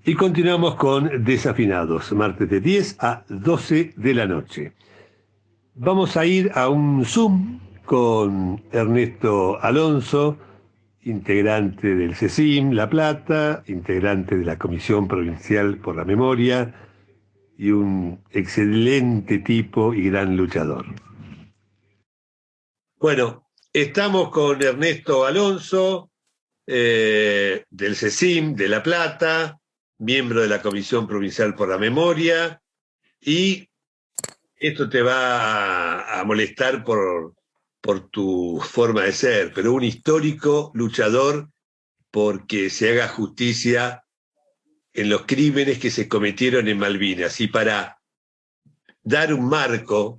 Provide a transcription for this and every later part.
Y continuamos con Desafinados, martes de 10 a 12 de la noche. Vamos a ir a un Zoom con Ernesto Alonso, integrante del CECIM La Plata, integrante de la Comisión Provincial por la Memoria y un excelente tipo y gran luchador. Bueno, estamos con Ernesto Alonso, del CECIM de La Plata, miembro de la Comisión Provincial por la Memoria, y esto te va a molestar por tu forma de ser, pero un histórico luchador porque se haga justicia en los crímenes que se cometieron en Malvinas. Y para dar un marco,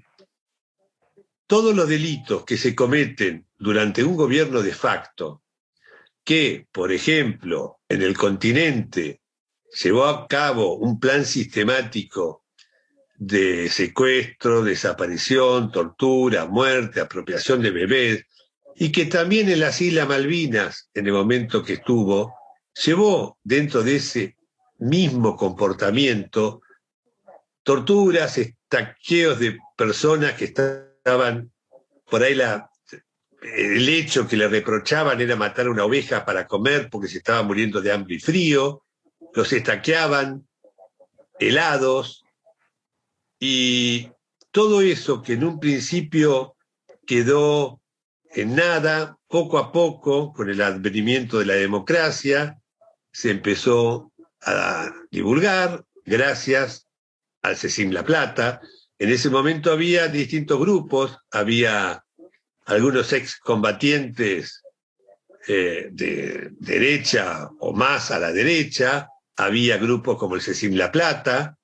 todos los delitos que se cometen durante un gobierno de facto, que, por ejemplo, en el continente llevó a cabo un plan sistemático de secuestro, desaparición, tortura, muerte, apropiación de bebés, y que también en las Islas Malvinas, en el momento que estuvo, llevó dentro de ese mismo comportamiento torturas, estaqueos de personas que estaban por ahí. El hecho que le reprochaban era matar una oveja para comer porque se estaba muriendo de hambre y frío, los estaqueaban, helados, y todo eso que en un principio quedó en nada, poco a poco, con el advenimiento de la democracia, se empezó a divulgar gracias al CECIM La Plata. En ese momento había distintos grupos, había algunos excombatientes de derecha o más a la derecha, había grupos como el CECIM La Plata,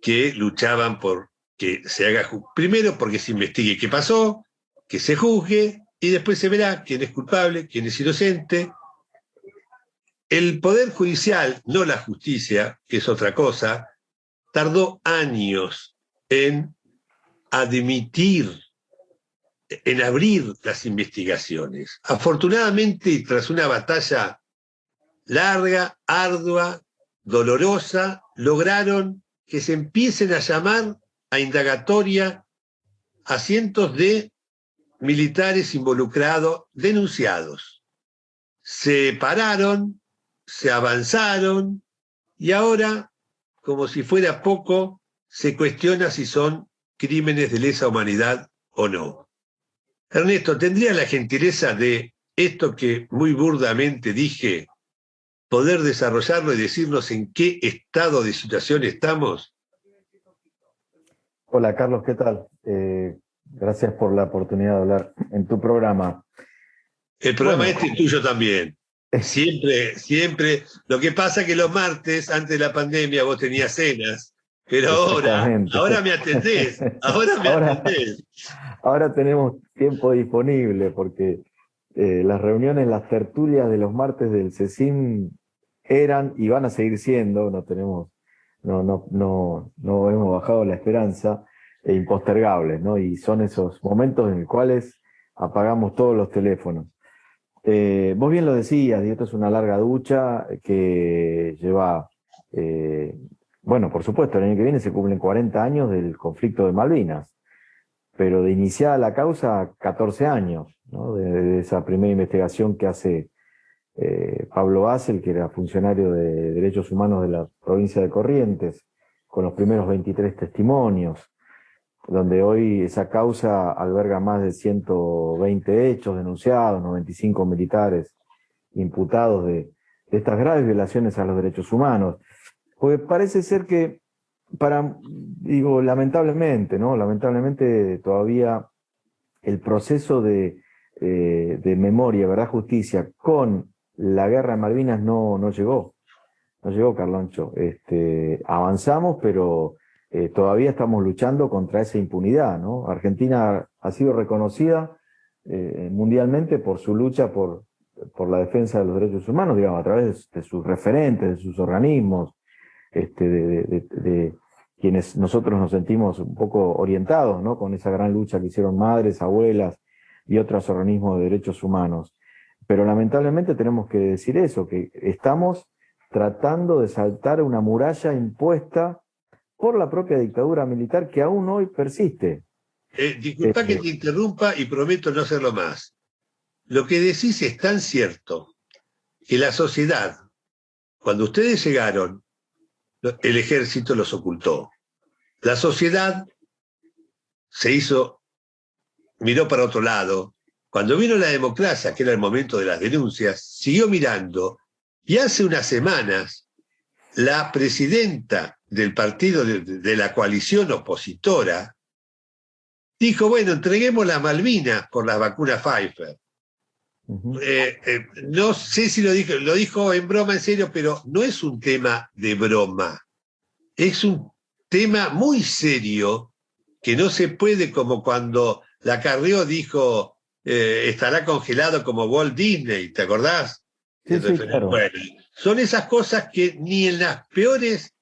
que luchaban por que se haga, primero porque se investigue qué pasó, que se juzgue, y después se verá quién es culpable, quién es inocente. El Poder Judicial, no la justicia, que es otra cosa, tardó años en admitir, en abrir las investigaciones. Afortunadamente, tras una batalla larga, ardua, dolorosa, lograron que se empiecen a llamar a indagatoria a cientos de militares involucrados, denunciados. Se pararon, se avanzaron, y ahora, como si fuera poco, se cuestiona si son crímenes de lesa humanidad o no. Ernesto, ¿tendría la gentileza de esto que muy burdamente dije, poder desarrollarlo y decirnos en qué estado de situación estamos? Hola Carlos, ¿qué tal? Gracias por la oportunidad de hablar en tu programa. El programa este es tuyo también. Siempre. Lo que pasa es que los martes, antes de la pandemia, vos tenías cenas, pero ahora me atendés. Ahora tenemos tiempo disponible porque las reuniones, las tertulias de los martes del CECIM eran y van a seguir siendo, no hemos bajado la esperanza, impostergables, ¿no? Y son esos momentos en los cuales apagamos todos los teléfonos. Vos bien lo decías, y esto es una larga ducha que lleva, bueno, por supuesto, el año que viene se cumplen 40 años del conflicto de Malvinas, pero de iniciada la causa, 14 años, ¿no? De esa primera investigación que hace Pablo Basel, que era funcionario de Derechos Humanos de la provincia de Corrientes, con los primeros 23 testimonios, donde hoy esa causa alberga más de 120 hechos denunciados, 95 militares imputados de estas graves violaciones a los derechos humanos. Porque parece ser que, lamentablemente, ¿no? Lamentablemente todavía el proceso de memoria, verdad, justicia con la guerra de Malvinas no llegó, Carloncho. Avanzamos, pero todavía estamos luchando contra esa impunidad, ¿no? Argentina ha sido reconocida mundialmente por su lucha por la defensa de los derechos humanos, digamos, a través de sus referentes, de sus organismos, de quienes nosotros nos sentimos un poco orientados, ¿no? Con esa gran lucha que hicieron madres, abuelas y otros organismos de derechos humanos. Pero lamentablemente tenemos que decir eso, que estamos tratando de saltar una muralla impuesta por la propia dictadura militar que aún hoy persiste. Disculpa que te interrumpa y prometo no hacerlo más. Lo que decís es tan cierto que la sociedad, cuando ustedes llegaron, el ejército los ocultó. La sociedad miró para otro lado. Cuando vino la democracia, que era el momento de las denuncias, siguió mirando. Y hace unas semanas, la presidenta del partido de la coalición opositora dijo, bueno, entreguemos las Malvinas por las vacunas Pfizer. No sé si lo dijo en broma, en serio, pero no es un tema de broma. Es un tema muy serio que no se puede, como cuando la Carrió dijo, estará congelado como Walt Disney, ¿te acordás? Sí, sí, claro. Bueno, son esas cosas que ni en las peores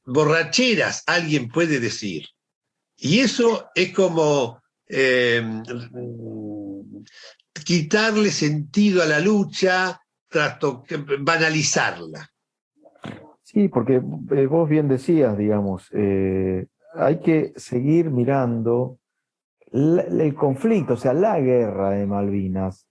borracheras alguien puede decir. Y eso es como quitarle sentido a la lucha, banalizarla. Sí, porque vos bien decías, digamos, hay que seguir mirando el conflicto, o sea, la guerra de Malvinas,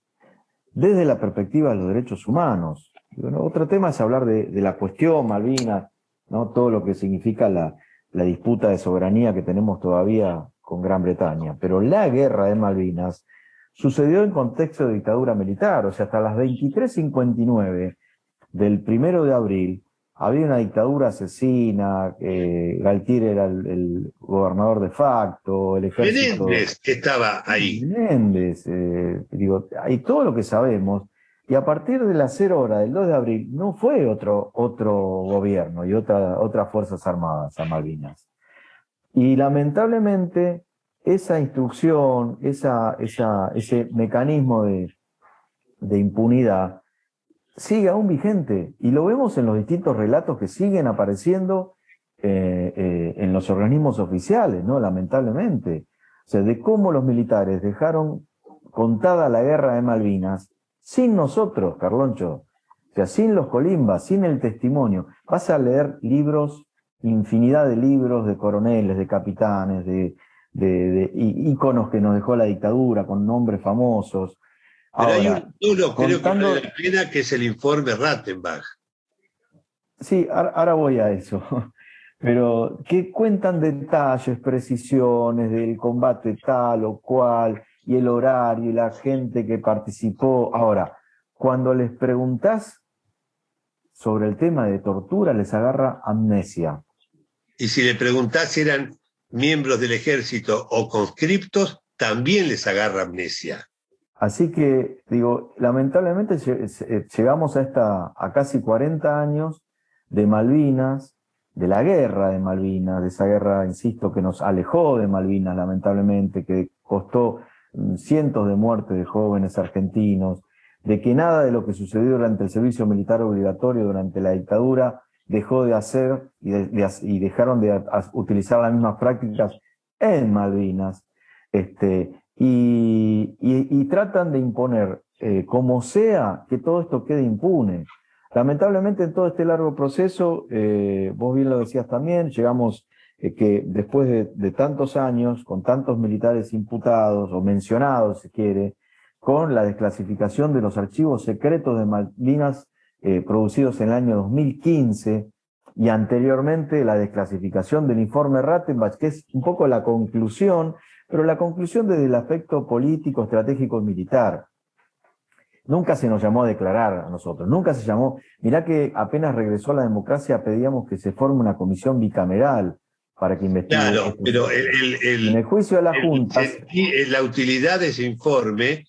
desde la perspectiva de los derechos humanos. Bueno, otro tema es hablar de la cuestión Malvinas, ¿no? Todo lo que significa la disputa de soberanía que tenemos todavía con Gran Bretaña. Pero la guerra de Malvinas sucedió en contexto de dictadura militar, o sea, hasta las 23:59 del 1 de abril había una dictadura asesina, Galtier era el gobernador de facto, el ejército... Menéndez estaba ahí. Menéndez, digo, hay todo lo que sabemos, y a partir de las 0 horas del 2 de abril no fue otro gobierno y otras fuerzas armadas a Malvinas. Y lamentablemente esa instrucción, ese mecanismo de impunidad sigue aún vigente, y lo vemos en los distintos relatos que siguen apareciendo en los organismos oficiales, ¿no? Lamentablemente. O sea, de cómo los militares dejaron contada la guerra de Malvinas sin nosotros, Carloncho. O sea, sin los colimbas, sin el testimonio. Vas a leer libros, infinidad de libros de coroneles, de capitanes, de íconos que nos dejó la dictadura, con nombres famosos. Pero ahora, hay un solo, creo que contando... vale la pena, que es el informe Rattenbach. Sí, ahora voy a eso. Pero que cuentan detalles, precisiones del combate tal o cual, y el horario, y la gente que participó. Ahora, cuando les preguntás sobre el tema de tortura, les agarra amnesia. Y si le preguntás si eran miembros del ejército o conscriptos, también les agarra amnesia. Así que, digo, lamentablemente llegamos a casi 40 años de Malvinas, de la guerra de Malvinas, de esa guerra, insisto, que nos alejó de Malvinas, lamentablemente, que costó cientos de muertes de jóvenes argentinos, de que nada de lo que sucedió durante el servicio militar obligatorio durante la dictadura dejó de hacer y dejaron de utilizar las mismas prácticas en Malvinas. Y tratan de imponer, como sea, que todo esto quede impune. Lamentablemente, en todo este largo proceso, vos bien lo decías también, llegamos que después de tantos años, con tantos militares imputados o mencionados, si quiere, con la desclasificación de los archivos secretos de Malvinas producidos en el año 2015, y anteriormente la desclasificación del informe Rattenbach, que es un poco la conclusión, pero la conclusión desde el aspecto político, estratégico y militar. Nunca se nos llamó a declarar a nosotros, nunca se llamó. Mirá que apenas regresó la democracia pedíamos que se forme una comisión bicameral para que investigue. Claro, pero en el juicio de las juntas... la utilidad de ese informe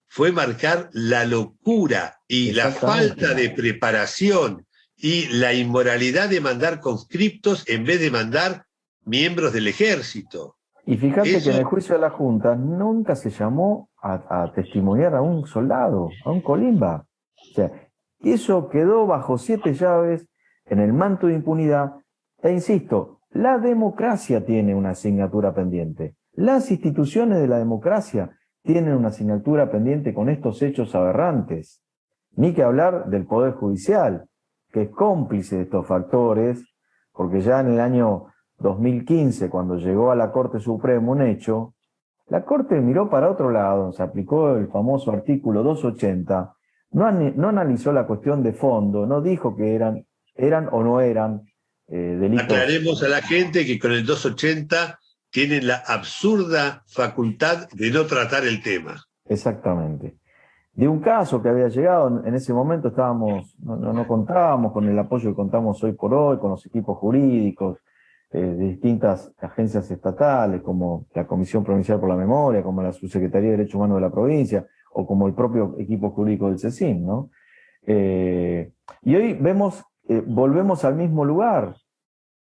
fue marcar la locura y la falta de preparación y la inmoralidad de mandar conscriptos en vez de mandar miembros del ejército. Y fíjate que en el juicio de la Junta nunca se llamó a testimoniar a un soldado, a un colimba. O sea, eso quedó bajo 7 llaves en el manto de impunidad. E insisto, la democracia tiene una asignatura pendiente. Las instituciones de la democracia tienen una asignatura pendiente con estos hechos aberrantes. Ni que hablar del Poder Judicial, que es cómplice de estos factores, porque ya en el año 2015, cuando llegó a la Corte Suprema un hecho, la Corte miró para otro lado, se aplicó el famoso artículo 280, no analizó la cuestión de fondo, no dijo que eran o no eran delitos. Aclaremos a la gente que con el 280 tienen la absurda facultad de no tratar el tema. Exactamente. De un caso que había llegado, en ese momento no contábamos con el apoyo que contamos hoy por hoy, con los equipos jurídicos de distintas agencias estatales, como la Comisión Provincial por la Memoria, como la Subsecretaría de Derechos Humanos de la provincia, o como el propio equipo jurídico del CECIM, ¿no? Y hoy volvemos al mismo lugar.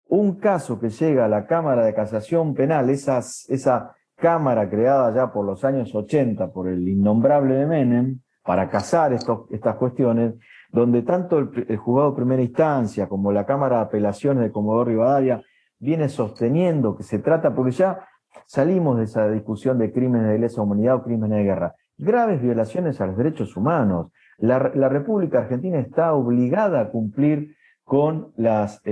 Un caso que llega a la Cámara de Casación Penal, esa Cámara creada ya por los años 80 por el innombrable de Menem, para casar estas cuestiones, donde tanto el juzgado de primera instancia como la Cámara de Apelaciones de Comodoro Rivadavia viene sosteniendo que se trata, porque ya salimos de esa discusión de crímenes de lesa humanidad o crímenes de guerra, graves violaciones a los derechos humanos. La República Argentina está obligada a cumplir con las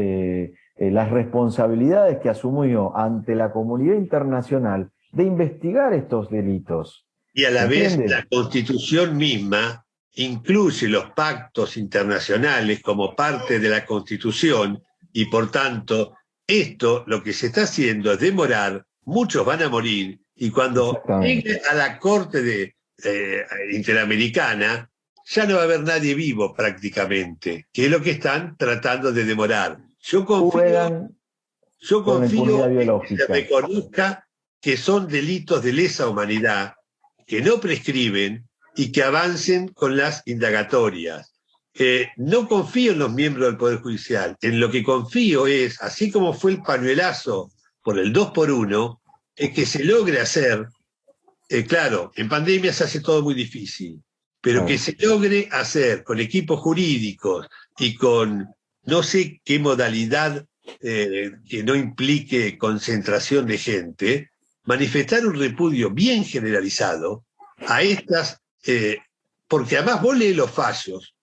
responsabilidades que asumió ante la comunidad internacional de investigar estos delitos. Y a la vez la Constitución misma incluye los pactos internacionales como parte de la Constitución y por tanto esto lo que se está haciendo es demorar, muchos van a morir y cuando llegue a la Corte Interamericana ya no va a haber nadie vivo prácticamente, que es lo que están tratando de demorar. Yo confío en que se reconozca que son delitos de lesa humanidad, que no prescriben y que avancen con las indagatorias. No confío en los miembros del Poder Judicial. En lo que confío es, así como fue el pañuelazo por el 2x1, es que se logre hacer, claro, en pandemia se hace todo muy difícil, pero que se logre hacer con equipos jurídicos y con no sé qué modalidad que no implique concentración de gente, manifestar un repudio bien generalizado a estas, porque además vos lees los fallos.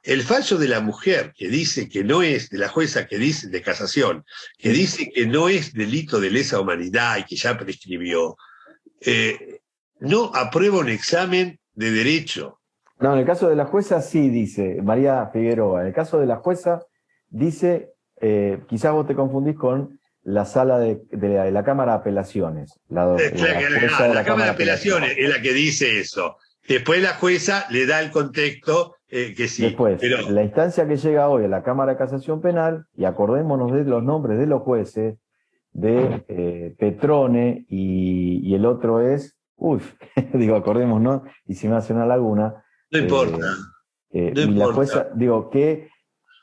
El fallo de la mujer que dice que no es, de la jueza que dice, de casación, que dice que no es delito de lesa humanidad y que ya prescribió, no aprueba un examen de derecho. No, en el caso de la jueza sí dice, María Figueroa, en el caso de la jueza dice, quizás vos te confundís con la sala de la Cámara de Apelaciones. La Cámara de Apelaciones es la que dice eso. Después la jueza le da el contexto que sí. Después, la instancia que llega hoy a la Cámara de Casación Penal, y acordémonos de los nombres de los jueces, de Petrone y el otro es, acordémonos, ¿no? Y si me hace una laguna. No importa. Y la jueza, que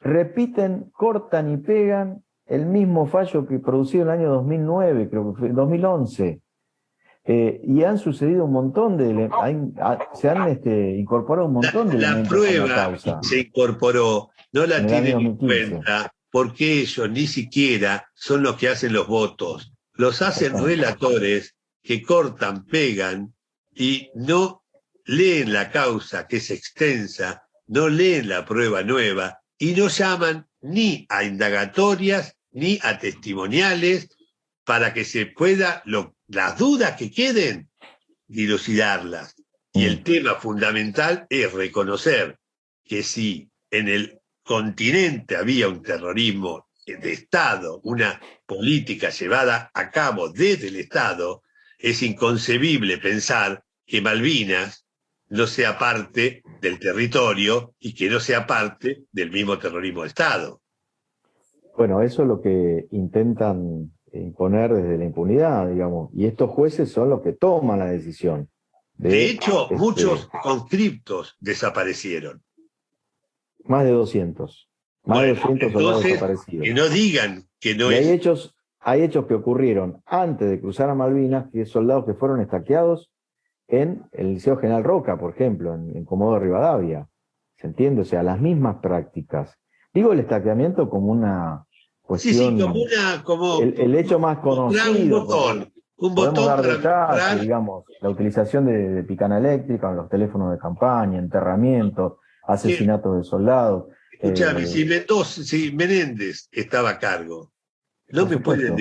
repiten, cortan y pegan el mismo fallo que producido en el año 2009, creo que fue 2011. Y han sucedido un montón se han incorporado un montón de elementos. La prueba se incorporó, no la tienen en cuenta, porque ellos ni siquiera son los que hacen los votos. Los hacen relatores que cortan, pegan y no leen la causa, que es extensa, no leen la prueba nueva y no llaman ni a indagatorias ni a testimoniales para que se pueda, las dudas que queden, dilucidarlas. Y el tema fundamental es reconocer que si en el continente había un terrorismo de Estado, una política llevada a cabo desde el Estado, es inconcebible pensar que Malvinas no sea parte del territorio y que no sea parte del mismo terrorismo de Estado. Bueno, eso es lo que intentan imponer desde la impunidad, digamos, y estos jueces son los que toman la decisión. De hecho, muchos conscriptos desaparecieron. Más de 200. Más de 200 soldados desaparecidos. Que no digan que no es. Hay hechos que ocurrieron antes de cruzar a Malvinas, que soldados que fueron estaqueados en el Liceo General Roca, por ejemplo, en Comodoro Rivadavia. ¿Se entiende? O sea, las mismas prácticas. Digo el estaqueamiento como una cuestión. Sí, como el hecho más conocido. Un botón dar para detalles, digamos, la utilización de picana eléctrica, los teléfonos de campaña, enterramientos, asesinatos de soldados. Escuchame, si Mendoza, si Menéndez estaba a cargo, por supuesto.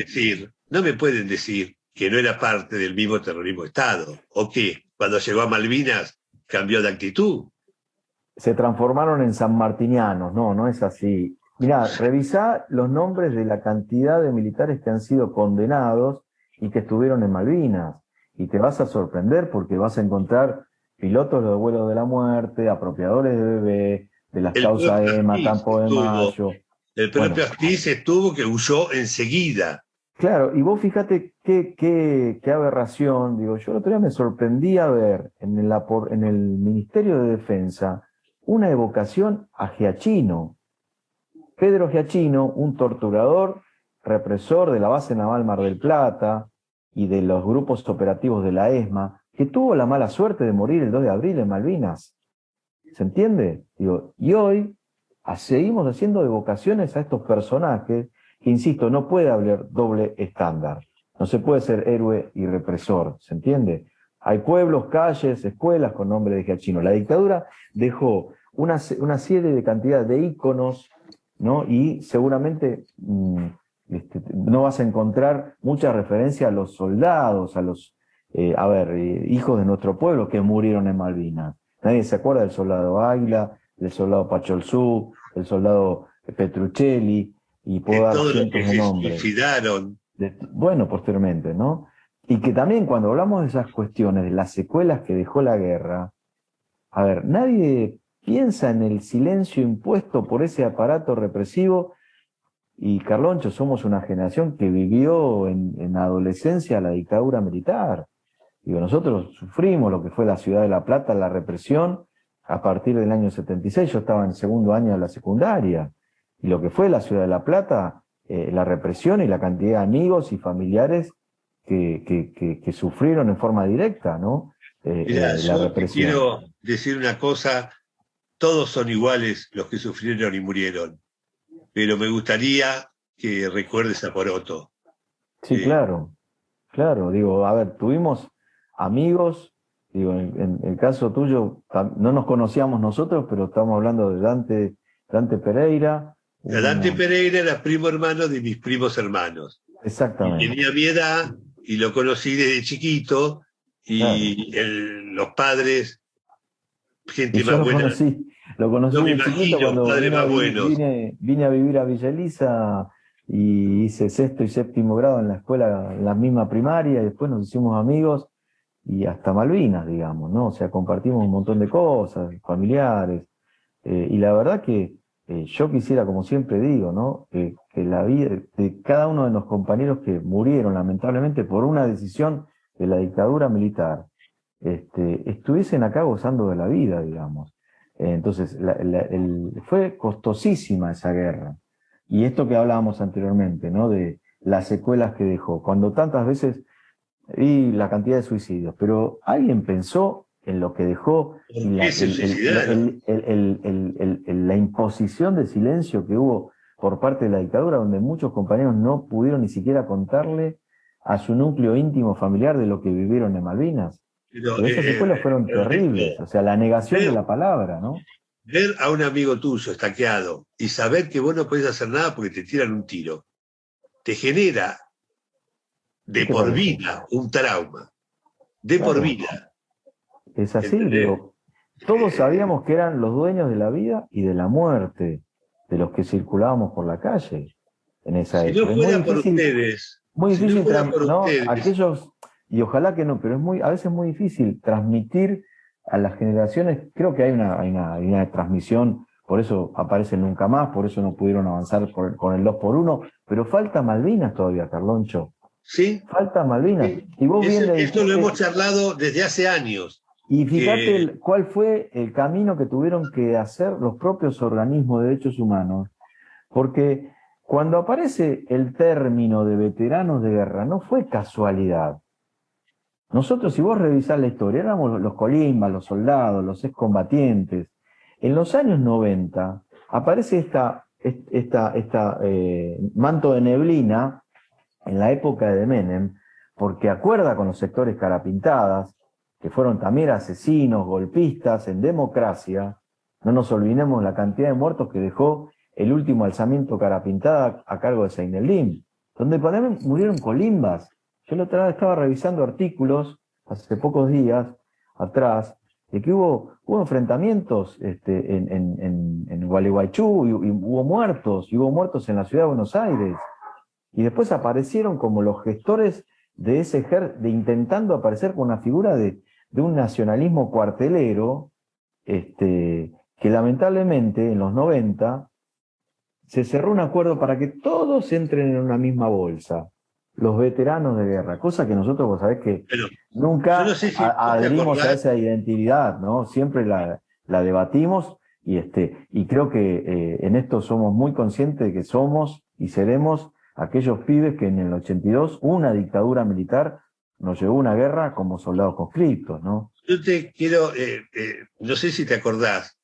no me pueden decir que no era parte del mismo terrorismo de Estado, o que cuando llegó a Malvinas cambió de actitud. Se transformaron en sanmartinianos, no, no es así. Mirá, revisá los nombres de la cantidad de militares que han sido condenados y que estuvieron en Malvinas. Y te vas a sorprender porque vas a encontrar pilotos de vuelo de la muerte, apropiadores de bebé, de las El causas propio EMA, Aspiz Campo de estuvo, Mayo. el propio Bueno, Aspiz estuvo que huyó enseguida. claro, y vos fíjate qué aberración, digo, yo el otro día me sorprendí a ver en el Ministerio de Defensa una evocación a Giachino. Pedro Giachino, un torturador, represor de la base naval Mar del Plata y de los grupos operativos de la ESMA, que tuvo la mala suerte de morir el 2 de abril en Malvinas. ¿Se entiende? Digo, y hoy seguimos haciendo evocaciones a estos personajes que, insisto, no puede haber doble estándar. No se puede ser héroe y represor, ¿se entiende? Hay pueblos, calles, escuelas con nombre de Giachino. La dictadura dejó una serie de cantidad de íconos, ¿no? Y seguramente no vas a encontrar mucha referencia a los soldados, a los, hijos de nuestro pueblo que murieron en Malvinas. Nadie se acuerda del soldado Águila, del soldado Pacholzú, del soldado Petruccelli, y De puedo dar todos los que cientos de se nombres. suicidaron. Bueno, posteriormente, ¿no? Y que también cuando hablamos de esas cuestiones, de las secuelas que dejó la guerra, a ver, nadie piensa en el silencio impuesto por ese aparato represivo. Y Carloncho, somos una generación que vivió en adolescencia la dictadura militar. Digo, nosotros sufrimos lo que fue la ciudad de La Plata, la represión, a partir del año 76. Yo estaba en segundo año de la secundaria. Y lo que fue la ciudad de La Plata, la represión y la cantidad de amigos y familiares que sufrieron en forma directa, ¿no? Mirá, La yo te represión. quiero decir una cosa, todos son iguales los que sufrieron y murieron, pero me gustaría que recuerdes a Poroto. Sí, Eh, claro, claro. Digo, a ver, tuvimos amigos, digo, en el caso tuyo, no nos conocíamos nosotros, pero estamos hablando de Dante Pereira, Dante una, Pereira era primo hermano de mis primos hermanos y exactamente, tenía mi edad y lo conocí desde chiquito claro. y los padres, Y gente yo más buena, lo conocí no me de chiquito imagino, cuando padres más buenos. vine a vivir a Villa Elisa y hice sexto y séptimo grado en la escuela, en la misma primaria, y después nos hicimos amigos y hasta Malvinas, digamos, ¿no? O sea, compartimos un montón de cosas, familiares, y la verdad que yo quisiera, como siempre digo, ¿no? Que la vida de cada uno de los compañeros que murieron lamentablemente por una decisión de la dictadura militar, estuviesen acá gozando de la vida, digamos. Entonces, fue costosísima esa guerra. Y esto que hablábamos anteriormente, ¿no? De las secuelas que dejó. Cuando tantas veces y la cantidad de suicidios, pero alguien pensó en lo que dejó y ¿Por qué se suicidaron? la imposición de silencio que hubo por parte de la dictadura, donde muchos compañeros no pudieron ni siquiera contarle a su núcleo íntimo familiar de lo que vivieron en Malvinas. Pero, Pero esas secuelas fueron Ernesto, terribles, o sea, la negación de ver, la palabra, ¿no? ver a un amigo tuyo estaqueado y saber que vos no podés hacer nada porque te tiran un tiro, te genera ¿Qué de te por parece? vida un trauma, de por Claro, vida. es así, ¿Entendés? digo, todos Eh, sabíamos que eran los dueños de la vida y de la muerte de los que circulábamos por la calle en esa si no época. Es fuera por ustedes, muy si no difícil, fuera por ¿no? ustedes, Aquellos, y ojalá que no, pero a veces muy difícil transmitir a las generaciones. Creo que hay una transmisión, por eso aparece Nunca Más, por eso no pudieron avanzar con el 2 por uno, pero falta Malvinas todavía, Carloncho. ¿sí? Falta Malvinas. Sí. Y vos bien le Esto lo hemos dijiste, charlado desde hace años, y fíjate que cuál fue el camino que tuvieron que hacer los propios organismos de derechos humanos, porque cuando aparece el término de veteranos de guerra, no fue casualidad. Nosotros, si vos revisás la historia, éramos los colimbas, los soldados, los excombatientes. En los años 90 aparece manto de neblina en la época de Menem, porque acuerda con los sectores carapintadas, que fueron también asesinos, golpistas en democracia, No nos olvidemos la cantidad de muertos que dejó el último alzamiento Carapintada a cargo de Seineldin, donde murieron colimbas. Yo la otra vez estaba revisando artículos, hace pocos días atrás, de que hubo enfrentamientos en Gualeguaychú, y hubo muertos en la ciudad de Buenos Aires. Y después aparecieron como los gestores de ese de intentando aparecer con una figura de un nacionalismo cuartelero, que lamentablemente en los 90 se cerró un acuerdo para que todos entren en una misma bolsa, los veteranos de guerra, cosa que nosotros, vos sabés que Pero yo nunca no sé si vos te adherimos a acordás. esa identidad, ¿no? Siempre la debatimos y creo que en esto somos muy conscientes de que somos y seremos aquellos pibes que en el 82 una dictadura militar nos llevó a una guerra como soldados conscriptos, ¿no? Yo te quiero, no sé si te acordás,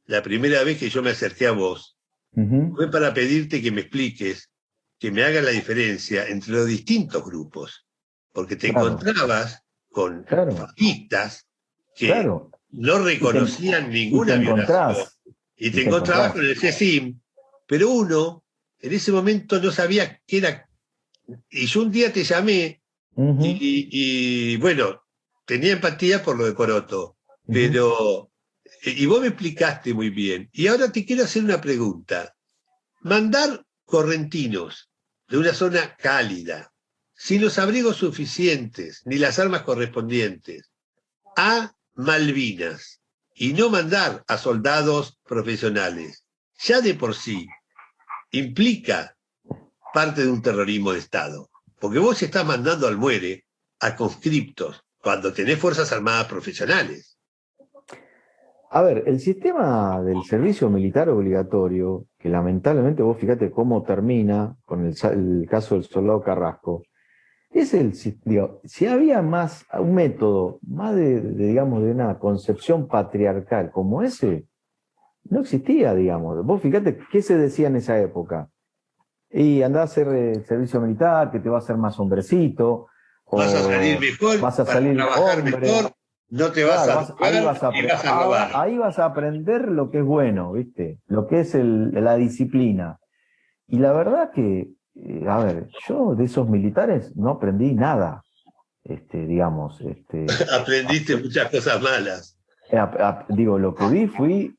la primera vez que yo me acerqué a vos Ujú. fue para pedirte que me expliques, que me hagas la diferencia entre los distintos grupos, porque te Claro, encontrabas con claro, fascistas que claro. no Y te, reconocían y te ninguna violación, encontrás, y y te te encontrabas encontrás. con el CECIM, pero uno en ese momento no sabía qué era, y yo un día te llamé Ujú, y bueno, tenía empatía por lo de Coroto, ujú. pero, y vos me explicaste muy bien. Y ahora te quiero hacer una pregunta. Mandar correntinos de una zona cálida, sin los abrigos suficientes ni las armas correspondientes, a Malvinas, y no mandar a soldados profesionales, ya de por sí implica parte de un terrorismo de Estado. Porque vos estás mandando al muere a conscriptos cuando tenés Fuerzas Armadas profesionales. A ver, el sistema del servicio militar obligatorio, que lamentablemente vos fíjate cómo termina con el caso del soldado Carrasco, es digo, si había más un método, más digamos, de una concepción patriarcal como ese, no existía, digamos. Vos fíjate qué se decía en esa época. Y andá a hacer servicio militar, que te va a hacer más hombrecito, Vas a salir o mejor, vas a para salir trabajar hombre. mejor, no te vas Claro, a ahí drogar vas a, y vas a robar. ahí vas a aprender lo que es bueno, ¿viste? Lo que es la disciplina. Y la verdad que, a ver, yo de esos militares no aprendí nada, digamos, Aprendiste muchas cosas malas. digo, lo que vi fui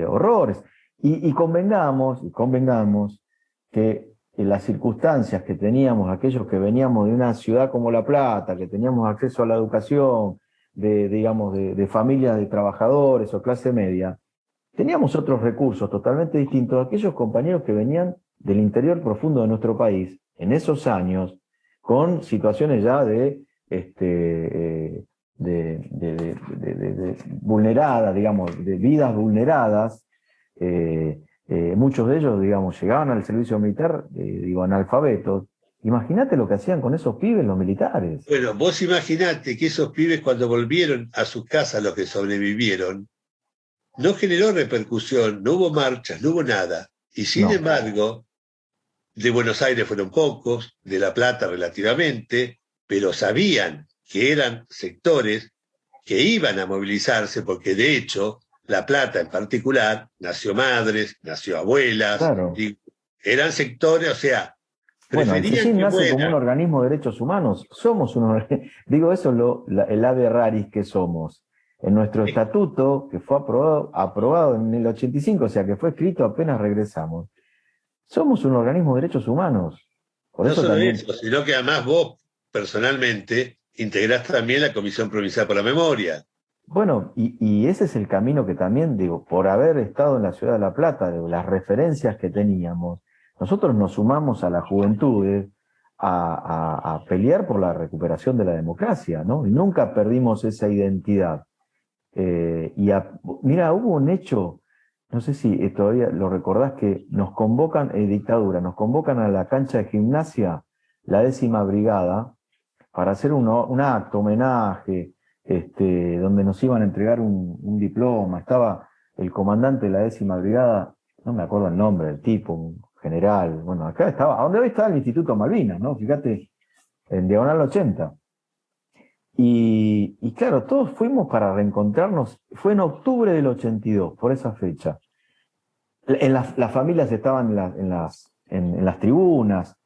horrores. Y convengamos que en las circunstancias que teníamos, aquellos que veníamos de una ciudad como La Plata, que teníamos acceso a la educación, digamos, de familias de trabajadores o clase media, teníamos otros recursos totalmente distintos a aquellos compañeros que venían del interior profundo de nuestro país, en esos años, con situaciones ya vulneradas, digamos, de vidas vulneradas. Muchos de ellos, digamos, llegaban al servicio militar, digo, analfabetos. Imagínate lo que hacían con esos pibes los militares. Bueno, vos imaginate que esos pibes cuando volvieron a sus casas, los que sobrevivieron, no generó repercusión, no hubo marchas, no hubo nada. Y sin No, embargo, de Buenos Aires fueron pocos, de La Plata relativamente, pero sabían que eran sectores que iban a movilizarse porque de hecho La Plata en particular nació madres, nació abuelas, claro. y eran sectores, o sea, Bueno, el preferían CECIN que nace como un mueran. organismo de derechos humanos. Somos digo eso el ave raris que somos. En nuestro estatuto, que fue aprobado en el 85, o sea, que fue escrito apenas regresamos, somos un organismo de derechos humanos. Por No eso solo también, eso, sino que además vos personalmente integraste también la Comisión Provincial por la Memoria. bueno, y ese es el camino que también, digo, por haber estado en la ciudad de La Plata, de las referencias que teníamos, nosotros nos sumamos a las juventudes a pelear por la recuperación de la democracia, ¿no? Y nunca perdimos esa identidad. Mira, hubo un hecho, no sé si todavía lo recordás, que nos convocan, dictadura, nos convocan a la cancha de gimnasia, la 10ª brigada, para hacer un acto, homenaje, donde nos iban a entregar un diploma. Estaba el comandante de la 10ª brigada, no me acuerdo el nombre del tipo, un general. Bueno, acá estaba, a donde hoy está el Instituto Malvinas, ¿no? Fíjate, en Diagonal 80. Y claro, todos fuimos para reencontrarnos, fue en octubre del 82, por esa fecha. Las familias estaban en las tribunas,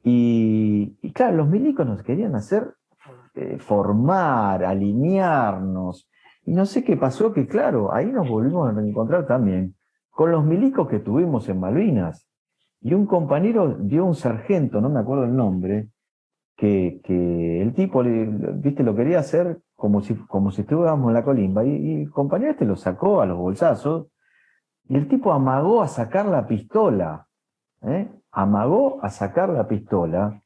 y claro, los milicos nos querían hacer formar, alinearnos, y no sé qué pasó, que claro, ahí nos volvimos a reencontrar también con los milicos que tuvimos en Malvinas. Y un compañero dio un sargento, no me acuerdo el nombre, que el tipo, viste, lo quería hacer como si estuviéramos en la colimba, y el compañero este lo sacó a los bolsazos, y el tipo amagó a sacar la pistola, amagó a sacar la pistola,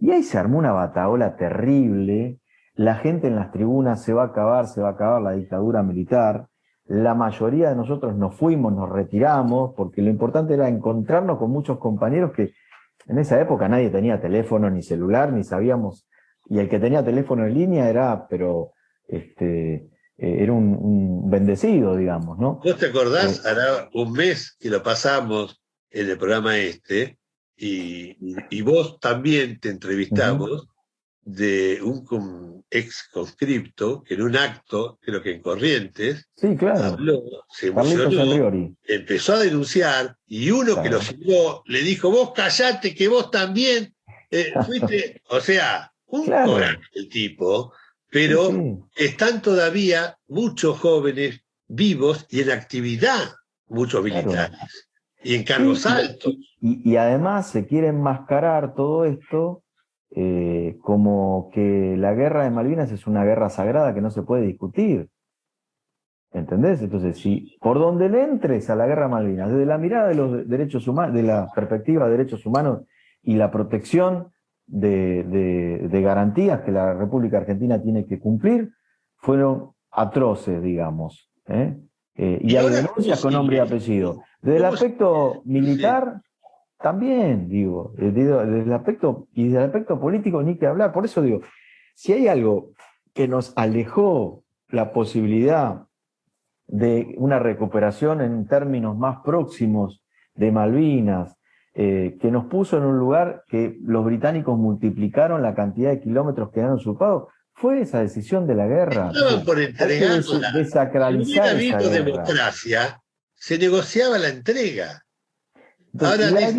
y ahí se armó una batahola terrible, la gente en las tribunas se va a acabar la dictadura militar, la mayoría de nosotros nos fuimos, nos retiramos, porque lo importante era encontrarnos con muchos compañeros que en esa época nadie tenía teléfono ni celular, ni sabíamos, y el que tenía teléfono en línea era, pero era un bendecido, digamos, ¿no? ¿Vos te acordás? Hará un mes que lo pasamos en el programa y vos también te Uh-huh. entrevistamos de un ex conscripto que en un acto, creo que en Corrientes, Sí, claro. habló, se Carlitos emocionó, Enriori. empezó a denunciar y uno que lo Claro. siguió le dijo, vos callate que vos también fuiste, o sea, un coraje Claro. el tipo, Sí, pero sí. están todavía muchos jóvenes vivos y en actividad, muchos Claro. militares, y en Sí, cargos altos. y además se quiere enmascarar todo esto como que la guerra de Malvinas es una guerra sagrada que no se puede discutir. ¿Entendés? Entonces, si por donde le entres a la guerra de Malvinas, desde la mirada de los derechos humanos, de la perspectiva de derechos humanos y la protección de garantías que la República Argentina tiene que cumplir, fueron atroces, digamos. Y ¿Y hay ahora cómo denuncias con nombre y sigue? apellido. Desde el ¿Cómo sigue? aspecto No sé. militar, también, digo, desde el aspecto, y desde el aspecto político, ni que hablar. Por eso digo, si hay algo que nos alejó la posibilidad de una recuperación en términos más próximos de Malvinas, que nos puso en un lugar que los británicos multiplicaron la cantidad de kilómetros que han usurpado, fue esa decisión de la guerra. Estaban Entonces, por hay que entregarla. Si hubiera desacralizar esa habido guerra. democracia, se negociaba la entrega. Entonces, Ahora dice,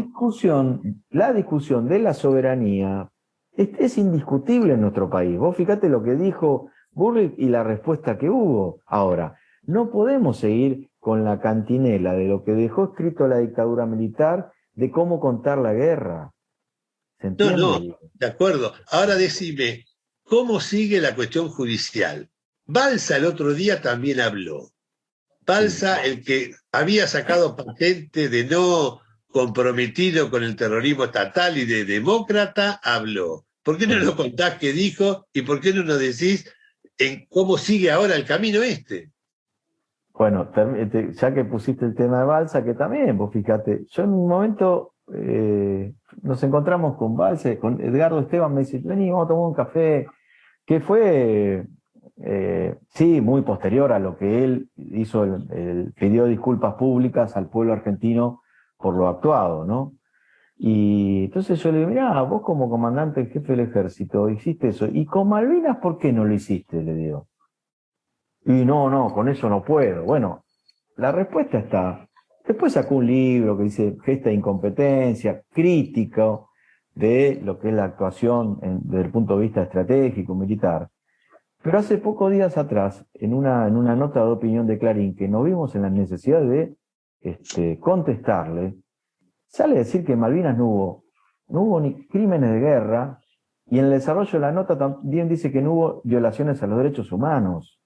la discusión de la soberanía es indiscutible en nuestro país. Vos fíjate lo que dijo Burrick y la respuesta que hubo. Ahora, no podemos seguir con la cantinela de lo que dejó escrito la dictadura militar de cómo contar la guerra. ¿Se no, no, entiende? de acuerdo. Ahora decime, ¿cómo sigue la cuestión judicial? Balsa el otro día también habló. Sí. Balsa, el que había sacado patente de no comprometido con el terrorismo estatal y de demócrata, habló. ¿Por qué no Sí. nos contás qué dijo y por qué no nos decís en cómo sigue ahora el camino este? Bueno, ya que pusiste el tema de Balsa, que también, vos fíjate, yo en un momento nos encontramos con Balsa, con Edgardo Esteban, me dice, vení, vamos a tomar un café, que fue, sí, muy posterior a lo que él hizo, pidió disculpas públicas al pueblo argentino por lo actuado, ¿no? Y entonces yo le digo, mirá, vos como comandante en jefe del ejército hiciste eso, y con Malvinas, ¿por qué no lo hiciste? Le digo. Y no, no, con eso no puedo. Bueno, la respuesta está. Después sacó un libro que dice Gesta de Incompetencia, crítico de lo que es la actuación desde el punto de vista estratégico, militar. Pero hace pocos días atrás, en una nota de opinión de Clarín, que nos vimos en la necesidad de contestarle, sale a decir que en Malvinas no hubo ni crímenes de guerra, y en el desarrollo de la nota también dice que no hubo violaciones a los derechos humanos.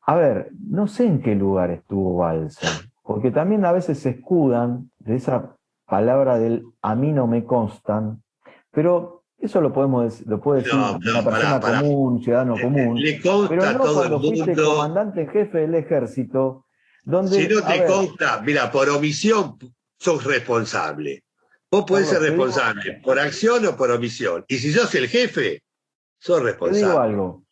A ver, no sé en qué lugar estuvo Balsa, porque también a veces se escudan de esa palabra del a mí no me constan, pero eso lo puede decir No, una no, persona pará. común, un ciudadano común, Le pero consta a no todo el cuando fuiste mundo. comandante en jefe del ejército, Si donde, no a te ver, consta, mira, por omisión sos responsable. Vos podés ser Carlos, responsable por acción o por omisión. Y si sos el jefe, sos te digo responsable. algo,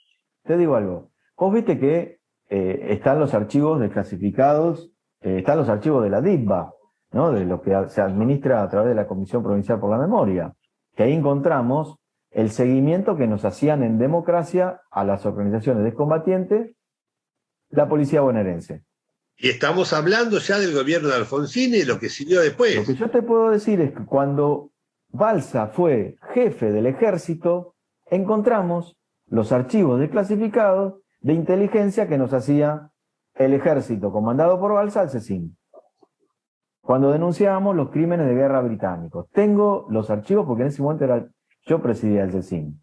te digo algo. Vos viste que están los archivos desclasificados, están los archivos de la DITBA, ¿no? De lo que se administra a través de la Comisión Provincial por la Memoria, que ahí encontramos el seguimiento que nos hacían en democracia a las organizaciones de combatientes, la policía bonaerense. Y estamos hablando ya del gobierno de Alfonsín y lo que siguió Lo que después. yo te puedo decir es que cuando Balsa fue jefe del ejército, encontramos los archivos desclasificados de inteligencia que nos hacía el ejército comandado por Balsa al CECIN, cuando denunciábamos los crímenes de guerra británicos. Tengo los archivos porque en ese momento yo presidía el CECIN.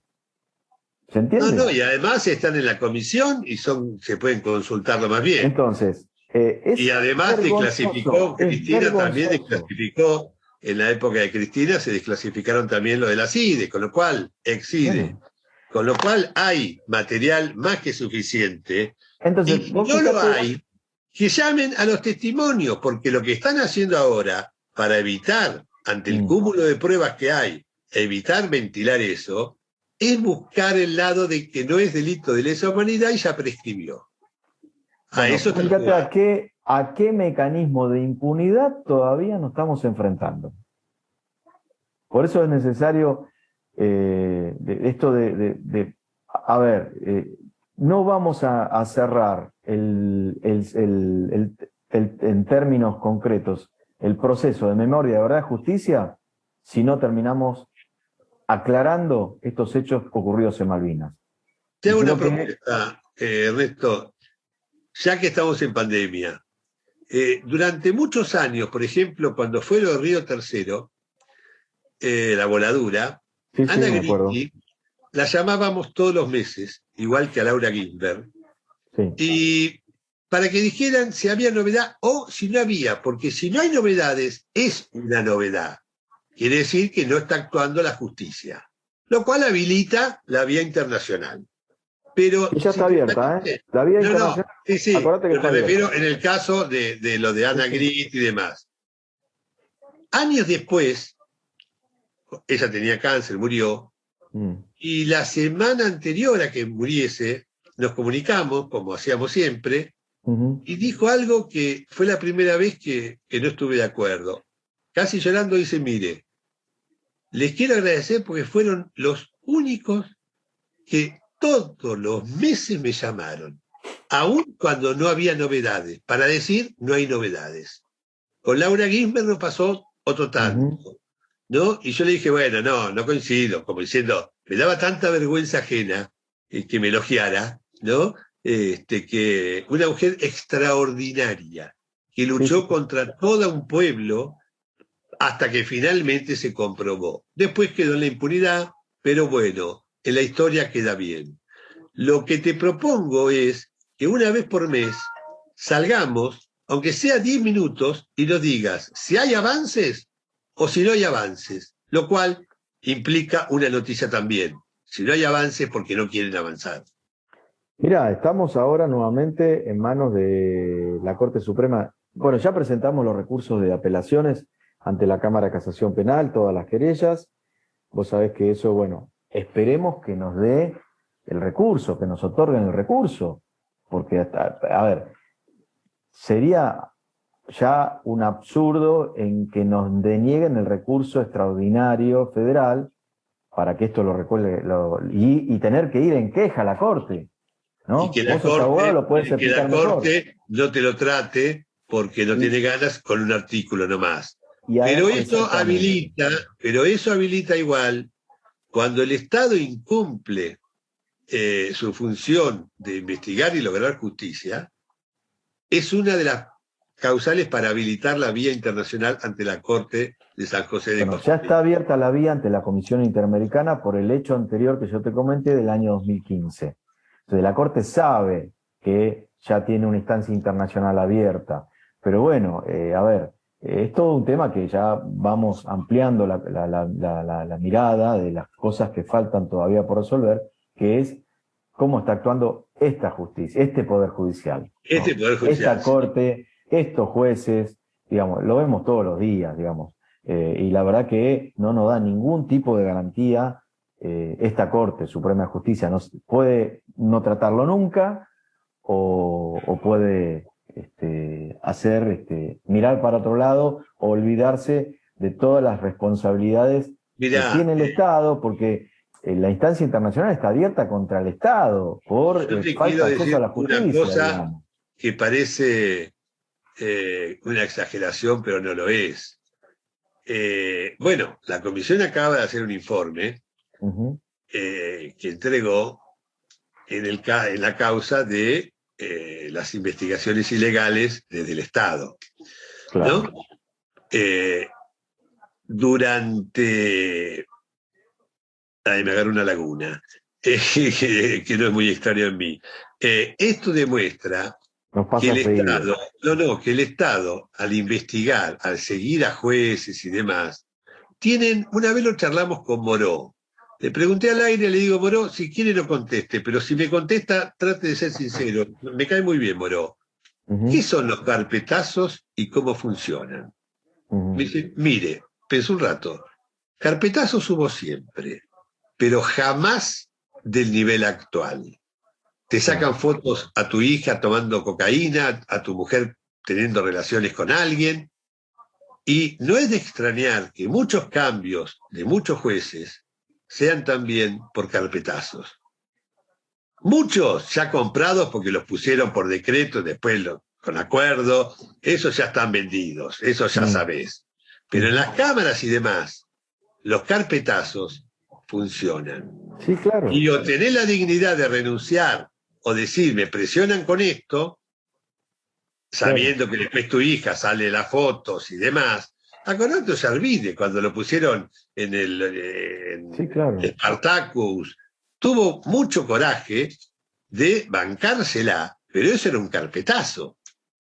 ¿Se entiende? No, y además están en la comisión y se pueden consultarlo más bien. Entonces, y además desclasificó, Cristina también desclasificó, en la época de Cristina se desclasificaron también lo de la CIDE, con lo cual, ex-CIDE, con lo cual hay material más que suficiente. Entonces, y si no lo hay, que llamen a los testimonios, porque lo que están haciendo ahora, para evitar, ante el cúmulo de pruebas que hay, evitar ventilar eso, es buscar el lado de que no es delito de lesa humanidad y ya prescribió. Bueno, eso fíjate a qué mecanismo de impunidad todavía nos estamos enfrentando. Por eso es necesario no vamos a cerrar en términos concretos el proceso de memoria, de verdad y justicia si no terminamos aclarando estos hechos ocurridos en Malvinas. Te hago una propuesta, Ernesto, ya que estamos en pandemia. Durante muchos años, por ejemplo, cuando fue lo de Río Tercero, la voladura, Ana Gritti la llamábamos todos los meses, igual que a Laura Ginsberg, y para que dijeran si había novedad o si no había, porque si no hay novedades, es una novedad. Quiere decir que no está actuando la justicia, lo cual habilita la vía internacional. Pero ya está abierta, ¿eh? La vía internacional. Sí, pero me refiero en el caso de lo de Ana Gritti y demás. Años después, ella tenía cáncer, murió, y la semana anterior a que muriese, nos comunicamos, como hacíamos siempre, y dijo algo que fue la primera vez que no estuve de acuerdo. Casi llorando dice, mire, les quiero agradecer porque fueron los únicos que todos los meses me llamaron, aun cuando no había novedades, para decir no hay novedades. Con Laura Ginsberg nos pasó otro tanto, ¿no? Y yo le dije, bueno, no coincido, como diciendo, me daba tanta vergüenza ajena que me elogiara, ¿no? Que una mujer extraordinaria, que luchó contra todo un pueblo hasta que finalmente se comprobó. Después quedó en la impunidad, pero bueno, en la historia queda bien. Lo que te propongo es que una vez por mes salgamos, aunque sea 10 minutos, y nos digas si hay avances o si no hay avances, lo cual implica una noticia también. Si no hay avances, porque no quieren avanzar. Mirá, estamos ahora nuevamente en manos de la Corte Suprema. Bueno, ya presentamos los recursos de apelaciones ante la Cámara de Casación Penal, todas las querellas. Vos sabés que eso, bueno, esperemos que nos dé el recurso, que nos otorguen el recurso, porque sería ya un absurdo en que nos denieguen el recurso extraordinario federal para que esto lo recuerde y tener que ir en queja a la Corte, ¿no? Y que la Corte, abogado, lo puedes que la Corte no te lo trate porque no tiene ganas con un artículo nomás. Pero eso habilita igual cuando el Estado incumple su función de investigar y lograr justicia, es una de las causales para habilitar la vía internacional ante la Corte de San José de Costa Rica. Ya está abierta la vía ante la Comisión Interamericana por el hecho anterior que yo te comenté del año 2015. Entonces la Corte sabe que ya tiene una instancia internacional abierta. Pero bueno, es todo un tema que ya vamos ampliando la mirada de las cosas que faltan todavía por resolver, que es cómo está actuando esta justicia, este Poder Judicial. Esta Corte, estos jueces, digamos, lo vemos todos los días, digamos. Y la verdad que no nos da ningún tipo de garantía esta Corte Suprema de Justicia. Puede no tratarlo nunca o puede mirar para otro lado o olvidarse de todas las responsabilidades que tiene el Estado, porque la instancia internacional está abierta contra el Estado por Yo te falta quiero de acceso a decir la una justicia, cosa digamos. que parece una exageración, pero no lo es. Bueno, la comisión acaba de hacer un informe Ujú, que entregó en la causa de las investigaciones ilegales desde el Estado, claro. ¿no? Eh, durante... Ay, me agarró una laguna, que no es muy extraño en mí. Esto demuestra Nos que pasa el seguido. Estado, que el Estado, al investigar, al seguir a jueces y demás, una vez lo charlamos con Moró. Le pregunté al aire, le digo, Moró, si quiere no conteste, pero si me contesta, trate de ser sincero. Me cae muy bien, Moró. ¿Qué Ujú, son los carpetazos y cómo funcionan? Me ujú, dice, mire, pensó un rato, carpetazos hubo siempre, pero jamás del nivel actual. Te claro. sacan fotos a tu hija tomando cocaína, a tu mujer teniendo relaciones con alguien, y no es de extrañar que muchos cambios de muchos jueces sean también por carpetazos. Muchos ya comprados porque los pusieron por decreto, después con acuerdo, esos ya están vendidos, eso ya Mm, sabés. Pero en ujú. las cámaras y demás, los carpetazos funcionan. Sí, claro. Y o tenés la dignidad de renunciar o decir, me presionan con esto, Claro. sabiendo que después tu hija sale las fotos y demás. Acordate se olvide cuando lo pusieron Sí, en claro. Spartacus. Tuvo mucho coraje de bancársela, pero eso era un carpetazo.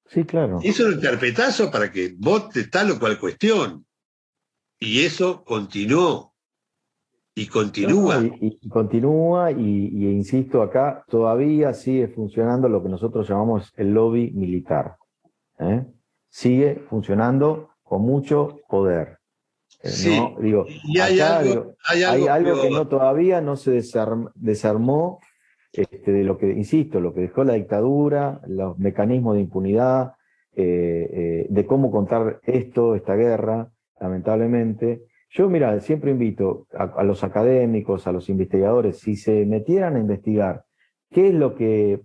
Sí, claro. Eso era un carpetazo para que vote tal o cual cuestión. Y eso continuó y No, no, continúa. y continúa y insisto, acá todavía sigue funcionando lo que nosotros llamamos el lobby militar. ¿Eh? Sigue funcionando con mucho poder. No, Sí, digo, y acá digo, hay hay algo algo que peor. no todavía no se desarmó, de lo que, insisto, lo que dejó la dictadura, los mecanismos de impunidad, de cómo contar esta guerra, lamentablemente. Yo, mira, siempre invito a los académicos, a los investigadores, si se metieran a investigar qué es lo que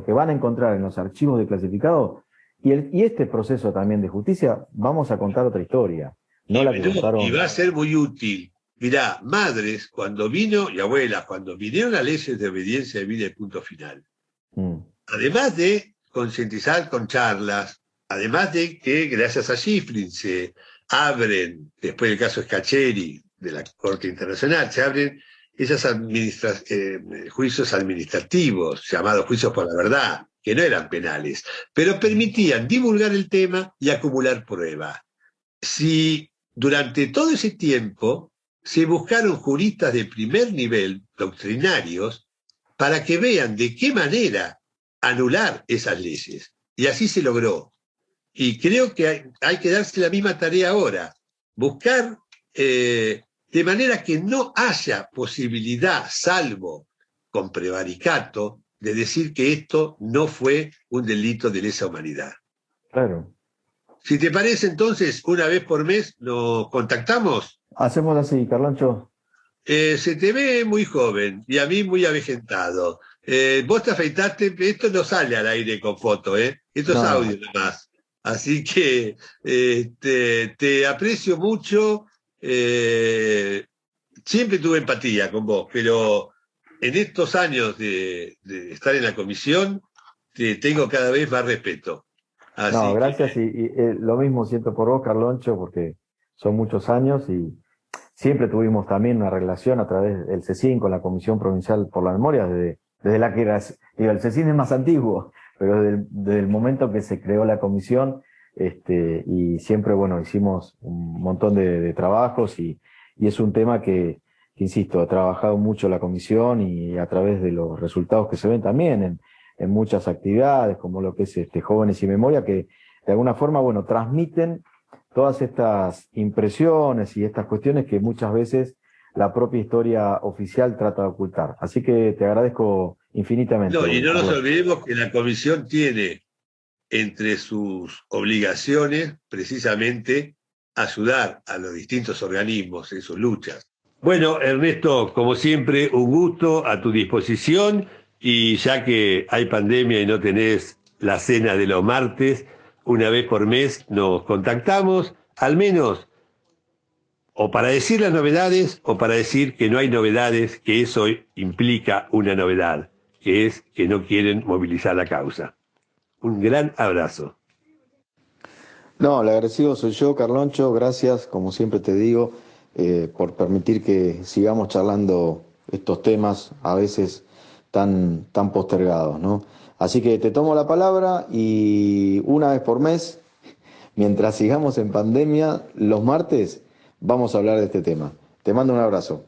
van a encontrar en los archivos declasificados, y este proceso también de justicia, vamos a contar otra historia, no Y, la que no, y va contaron. a ser muy útil. Mirá, madres, cuando vino, y abuelas, cuando vinieron las leyes de obediencia de vida y punto final, Mm, además de concientizar con charlas, además de que gracias a Schifrin se abren, después del caso Scaccheri de la Corte Internacional, se abren esos juicios administrativos, llamados juicios por la verdad, que no eran penales, pero permitían divulgar el tema y acumular prueba. Si durante todo ese tiempo se buscaron juristas de primer nivel, doctrinarios, para que vean de qué manera anular esas leyes. Y así se logró. Y creo que hay que darse la misma tarea ahora, buscar de manera que no haya posibilidad, salvo con prevaricato, de decir que esto no fue un delito de lesa humanidad. claro. Si te parece, entonces, una vez por mes nos contactamos. Hacemos así, Carloncho. Se te ve muy joven y a mí muy avejentado. Vos te afeitaste, esto no sale al aire con foto, ¿eh? Esto es No, audio no. nomás. Así que te aprecio mucho. Siempre tuve empatía con vos, pero en estos años de estar en la comisión, te tengo cada vez más respeto. No, Así que gracias lo mismo siento por vos, Carloncho, porque son muchos años y siempre tuvimos también una relación a través del CECIN con la Comisión Provincial por la Memoria, desde la que era, digo, el CECIN es más antiguo, pero desde el momento que se creó la comisión, y siempre, bueno, hicimos un montón de trabajos y es un tema que, insisto, ha trabajado mucho la comisión y a través de los resultados que se ven también en muchas actividades, como lo que es Jóvenes y Memoria, que de alguna forma, bueno, transmiten todas estas impresiones y estas cuestiones que muchas veces la propia historia oficial trata de ocultar. Así que te agradezco infinitamente, no, y no nos Carlos. olvidemos que la comisión tiene entre sus obligaciones precisamente ayudar a los distintos organismos en sus luchas. Bueno, Ernesto, como siempre, un gusto a tu disposición y ya que hay pandemia y no tenés la cena de los martes, una vez por mes nos contactamos, al menos o para decir las novedades o para decir que no hay novedades, que eso implica una novedad, que es que no quieren movilizar la causa. Un gran abrazo. No, el agradecido soy yo, Carloncho. Gracias, como siempre te digo, por permitir que sigamos charlando estos temas a veces tan postergados, ¿no? Así que te tomo la palabra y una vez por mes, mientras sigamos en pandemia, los martes vamos a hablar de este tema. Te mando un abrazo.